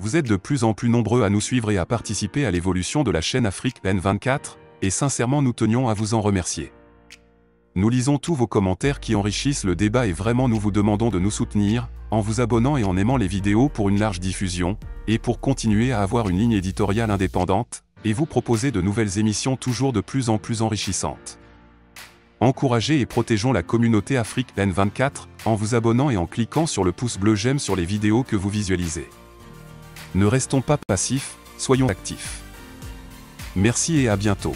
Vous êtes de plus en plus nombreux à nous suivre et à participer à l'évolution de la chaîne Afrique N24, et sincèrement nous tenions à vous en remercier. Nous lisons tous vos commentaires qui enrichissent le débat et vraiment nous vous demandons de nous soutenir, en vous abonnant et en aimant les vidéos pour une large diffusion, et pour continuer à avoir une ligne éditoriale indépendante, et vous proposer de nouvelles émissions toujours de plus en plus enrichissantes. Encouragez et protégeons la communauté Afrique N24, en vous abonnant et en cliquant sur le pouce bleu j'aime sur les vidéos que vous visualisez. Ne restons pas passifs, soyons actifs. Merci et à bientôt.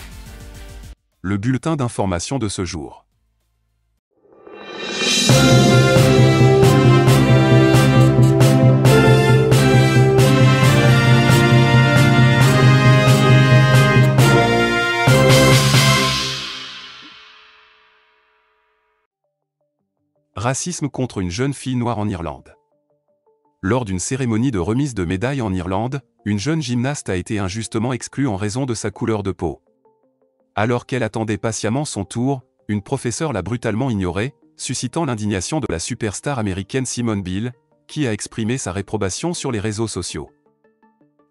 Le bulletin d'information de ce jour. Racisme contre une jeune fille noire en Irlande. Lors d'une cérémonie de remise de médailles en Irlande, une jeune gymnaste a été injustement exclue en raison de sa couleur de peau. Alors qu'elle attendait patiemment son tour, une professeure l'a brutalement ignorée, suscitant l'indignation de la superstar américaine Simone Biles, qui a exprimé sa réprobation sur les réseaux sociaux.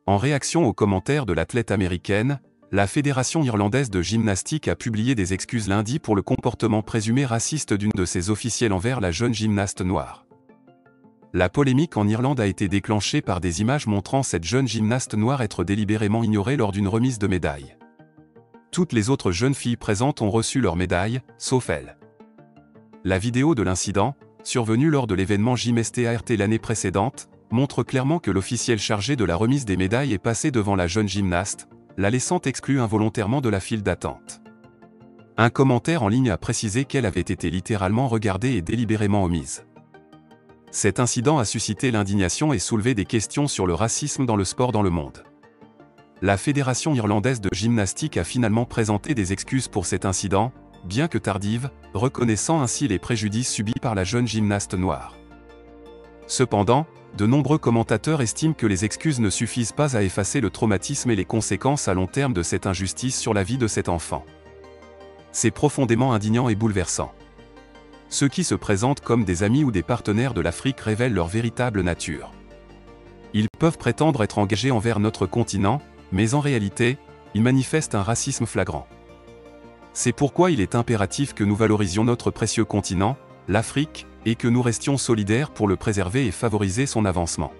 En réaction aux commentaires de l'athlète américaine, la Fédération irlandaise de gymnastique a publié des excuses lundi pour le comportement présumé raciste d'une de ses officielles envers la jeune gymnaste noire. La polémique en Irlande a été déclenchée par des images montrant cette jeune gymnaste noire être délibérément ignorée lors d'une remise de médaille. Toutes les autres jeunes filles présentes ont reçu leur médaille, sauf elle. La vidéo de l'incident, survenu lors de l'événement JMSTART l'année précédente, montre clairement que l'officiel chargé de la remise des médailles est passé devant la jeune gymnaste, la laissant exclue involontairement de la file d'attente. Un commentaire en ligne a précisé qu'elle avait été littéralement regardée et délibérément omise. Cet incident a suscité l'indignation et soulevé des questions sur le racisme dans le sport dans le monde. La Fédération irlandaise de gymnastique a finalement présenté des excuses pour cet incident, bien que tardive, reconnaissant ainsi les préjudices subis par la jeune gymnaste noire. Cependant, de nombreux commentateurs estiment que les excuses ne suffisent pas à effacer le traumatisme et les conséquences à long terme de cette injustice sur la vie de cet enfant. C'est profondément indignant et bouleversant. Ceux qui se présentent comme des amis ou des partenaires de l'Afrique révèlent leur véritable nature. Ils peuvent prétendre être engagés envers notre continent, mais en réalité, ils manifestent un racisme flagrant. C'est pourquoi il est impératif que nous valorisions notre précieux continent, l'Afrique, et que nous restions solidaires pour le préserver et favoriser son avancement.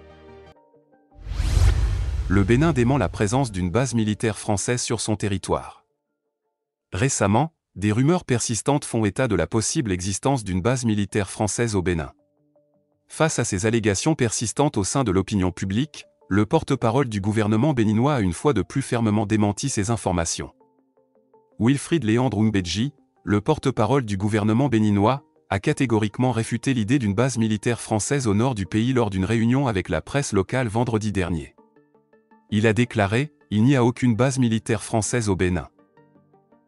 Le Bénin dément la présence d'une base militaire française sur son territoire. Récemment, des rumeurs persistantes font état de la possible existence d'une base militaire française au Bénin. Face à ces allégations persistantes au sein de l'opinion publique, le porte-parole du gouvernement béninois a une fois de plus fermement démenti ces informations. Wilfried Léandre Mbedji, le porte-parole du gouvernement béninois, a catégoriquement réfuté l'idée d'une base militaire française au nord du pays lors d'une réunion avec la presse locale vendredi dernier. Il a déclaré « Il n'y a aucune base militaire française au Bénin ».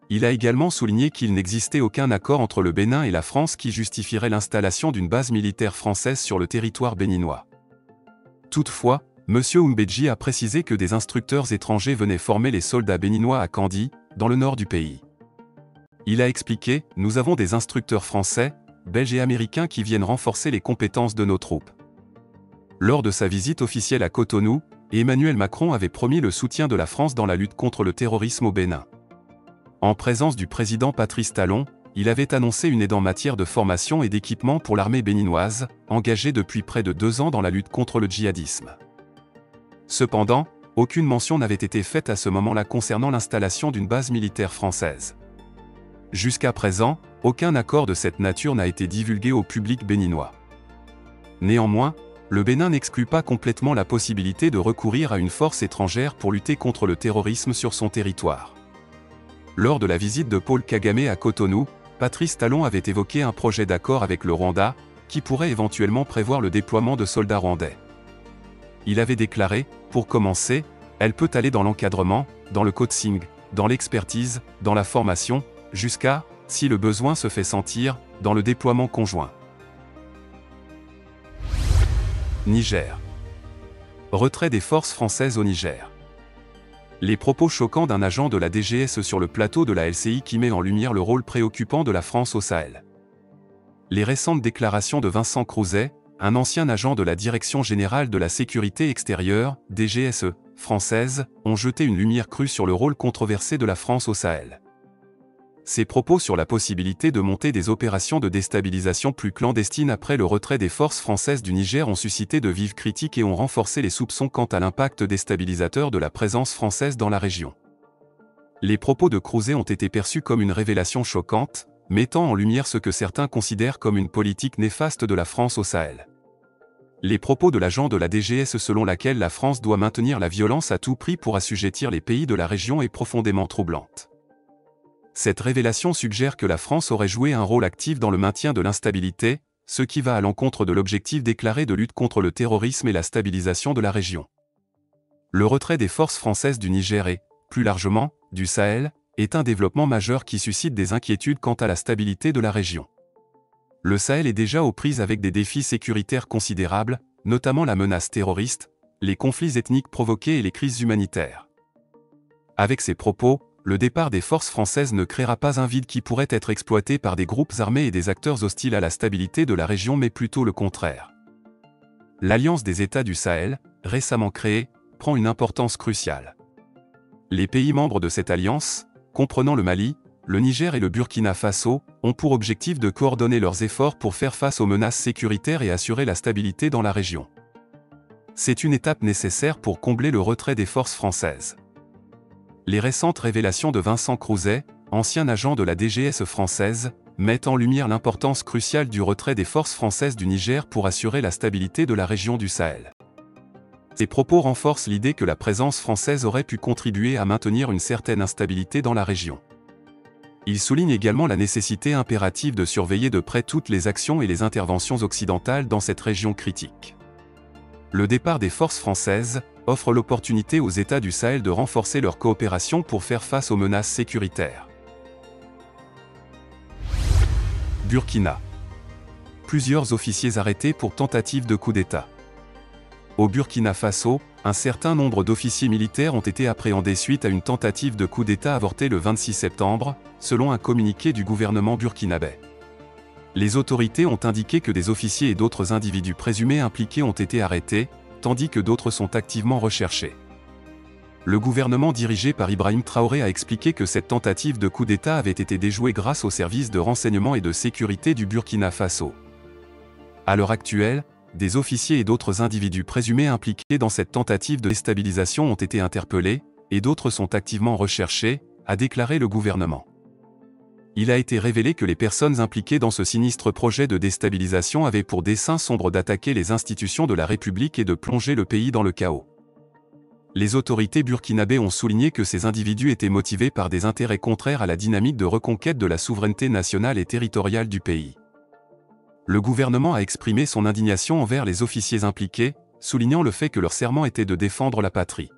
Il a également souligné qu'il n'existait aucun accord entre le Bénin et la France qui justifierait l'installation d'une base militaire française sur le territoire béninois. Toutefois, M. Mbedji a précisé que des instructeurs étrangers venaient former les soldats béninois à Kandy, dans le nord du pays. Il a expliqué « Nous avons des instructeurs français, belges et américains qui viennent renforcer les compétences de nos troupes ». Lors de sa visite officielle à Cotonou, Emmanuel Macron avait promis le soutien de la France dans la lutte contre le terrorisme au Bénin. En présence du président Patrice Talon, il avait annoncé une aide en matière de formation et d'équipement pour l'armée béninoise, engagée depuis près de 2 ans dans la lutte contre le djihadisme. Cependant, aucune mention n'avait été faite à ce moment-là concernant l'installation d'une base militaire française. Jusqu'à présent, aucun accord de cette nature n'a été divulgué au public béninois. Néanmoins, le Bénin n'exclut pas complètement la possibilité de recourir à une force étrangère pour lutter contre le terrorisme sur son territoire. Lors de la visite de Paul Kagame à Cotonou, Patrice Talon avait évoqué un projet d'accord avec le Rwanda, qui pourrait éventuellement prévoir le déploiement de soldats rwandais. Il avait déclaré, pour commencer, elle peut aller dans l'encadrement, dans le coaching, dans l'expertise, dans la formation, jusqu'à, si le besoin se fait sentir, dans le déploiement conjoint. Niger. Retrait des forces françaises au Niger. Les propos choquants d'un agent de la DGS sur le plateau de la LCI qui met en lumière le rôle préoccupant de la France au Sahel. Les récentes déclarations de Vincent Crouzet, un ancien agent de la Direction générale de la sécurité extérieure, DGSE, française, ont jeté une lumière crue sur le rôle controversé de la France au Sahel. Ces propos sur la possibilité de monter des opérations de déstabilisation plus clandestines après le retrait des forces françaises du Niger ont suscité de vives critiques et ont renforcé les soupçons quant à l'impact déstabilisateur de la présence française dans la région. Les propos de Crouzet ont été perçus comme une révélation choquante, mettant en lumière ce que certains considèrent comme une politique néfaste de la France au Sahel. Les propos de l'agent de la DGSE selon laquelle la France doit maintenir la violence à tout prix pour assujettir les pays de la région est profondément troublante. Cette révélation suggère que la France aurait joué un rôle actif dans le maintien de l'instabilité, ce qui va à l'encontre de l'objectif déclaré de lutte contre le terrorisme et la stabilisation de la région. Le retrait des forces françaises du Niger et, plus largement, du Sahel, est un développement majeur qui suscite des inquiétudes quant à la stabilité de la région. Le Sahel est déjà aux prises avec des défis sécuritaires considérables, notamment la menace terroriste, les conflits ethniques provoqués et les crises humanitaires. Avec ces propos, le départ des forces françaises ne créera pas un vide qui pourrait être exploité par des groupes armés et des acteurs hostiles à la stabilité de la région mais plutôt le contraire. L'Alliance des États du Sahel, récemment créée, prend une importance cruciale. Les pays membres de cette alliance, comprenant le Mali, le Niger et le Burkina Faso, ont pour objectif de coordonner leurs efforts pour faire face aux menaces sécuritaires et assurer la stabilité dans la région. C'est une étape nécessaire pour combler le retrait des forces françaises. Les récentes révélations de Vincent Crouzet, ancien agent de la DGSE française, mettent en lumière l'importance cruciale du retrait des forces françaises du Niger pour assurer la stabilité de la région du Sahel. Ces propos renforcent l'idée que la présence française aurait pu contribuer à maintenir une certaine instabilité dans la région. Il souligne également la nécessité impérative de surveiller de près toutes les actions et les interventions occidentales dans cette région critique. Le départ des forces françaises offre l'opportunité aux États du Sahel de renforcer leur coopération pour faire face aux menaces sécuritaires. Burkina. Plusieurs officiers arrêtés pour tentative de coup d'État. Au Burkina Faso, un certain nombre d'officiers militaires ont été appréhendés suite à une tentative de coup d'État avortée le 26 septembre, selon un communiqué du gouvernement burkinabé. Les autorités ont indiqué que des officiers et d'autres individus présumés impliqués ont été arrêtés, tandis que d'autres sont activement recherchés. Le gouvernement dirigé par Ibrahim Traoré a expliqué que cette tentative de coup d'État avait été déjouée grâce aux services de renseignement et de sécurité du Burkina Faso. À l'heure actuelle, des officiers et d'autres individus présumés impliqués dans cette tentative de déstabilisation ont été interpellés, et d'autres sont activement recherchés, a déclaré le gouvernement. Il a été révélé que les personnes impliquées dans ce sinistre projet de déstabilisation avaient pour dessein sombre d'attaquer les institutions de la République et de plonger le pays dans le chaos. Les autorités burkinabées ont souligné que ces individus étaient motivés par des intérêts contraires à la dynamique de reconquête de la souveraineté nationale et territoriale du pays. Le gouvernement a exprimé son indignation envers les officiers impliqués, soulignant le fait que leur serment était de défendre la patrie.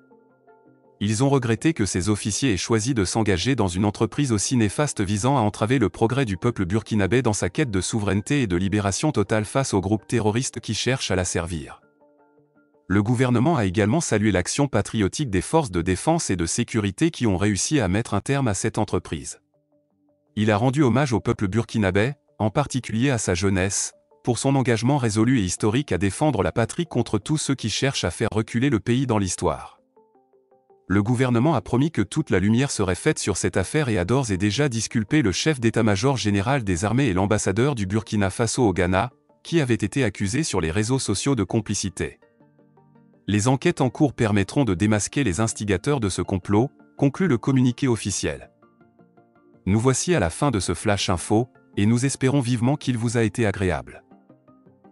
Ils ont regretté que ces officiers aient choisi de s'engager dans une entreprise aussi néfaste visant à entraver le progrès du peuple burkinabé dans sa quête de souveraineté et de libération totale face aux groupes terroristes qui cherchent à la servir. Le gouvernement a également salué l'action patriotique des forces de défense et de sécurité qui ont réussi à mettre un terme à cette entreprise. Il a rendu hommage au peuple burkinabé, en particulier à sa jeunesse, pour son engagement résolu et historique à défendre la patrie contre tous ceux qui cherchent à faire reculer le pays dans l'histoire. Le gouvernement a promis que toute la lumière serait faite sur cette affaire et a d'ores et déjà disculpé le chef d'état-major général des armées et l'ambassadeur du Burkina Faso au Ghana, qui avaient été accusés sur les réseaux sociaux de complicité. Les enquêtes en cours permettront de démasquer les instigateurs de ce complot, conclut le communiqué officiel. Nous voici à la fin de ce Flash Info, et nous espérons vivement qu'il vous a été agréable.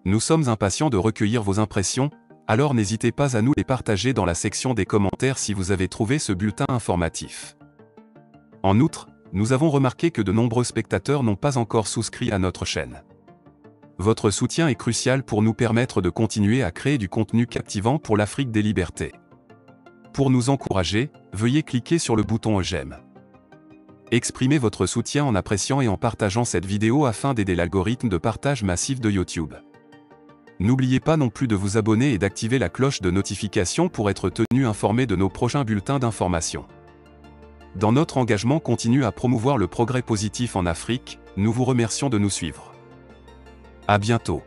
Nous sommes impatients de recueillir vos impressions, alors n'hésitez pas à nous les partager dans la section des commentaires si vous avez trouvé ce bulletin informatif. En outre, nous avons remarqué que de nombreux spectateurs n'ont pas encore souscrit à notre chaîne. Votre soutien est crucial pour nous permettre de continuer à créer du contenu captivant pour l'Afrique des libertés. Pour nous encourager, veuillez cliquer sur le bouton j'aime. Exprimez votre soutien en appréciant et en partageant cette vidéo afin d'aider l'algorithme de partage massif de YouTube. N'oubliez pas non plus de vous abonner et d'activer la cloche de notification pour être tenu informé de nos prochains bulletins d'information. Dans notre engagement continu à promouvoir le progrès positif en Afrique, nous vous remercions de nous suivre. À bientôt.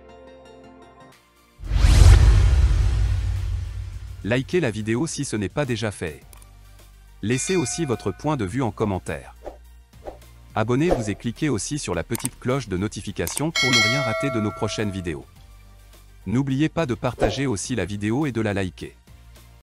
Likez la vidéo si ce n'est pas déjà fait. Laissez aussi votre point de vue en commentaire. Abonnez-vous et cliquez aussi sur la petite cloche de notification pour ne rien rater de nos prochaines vidéos. N'oubliez pas de partager aussi la vidéo et de la liker.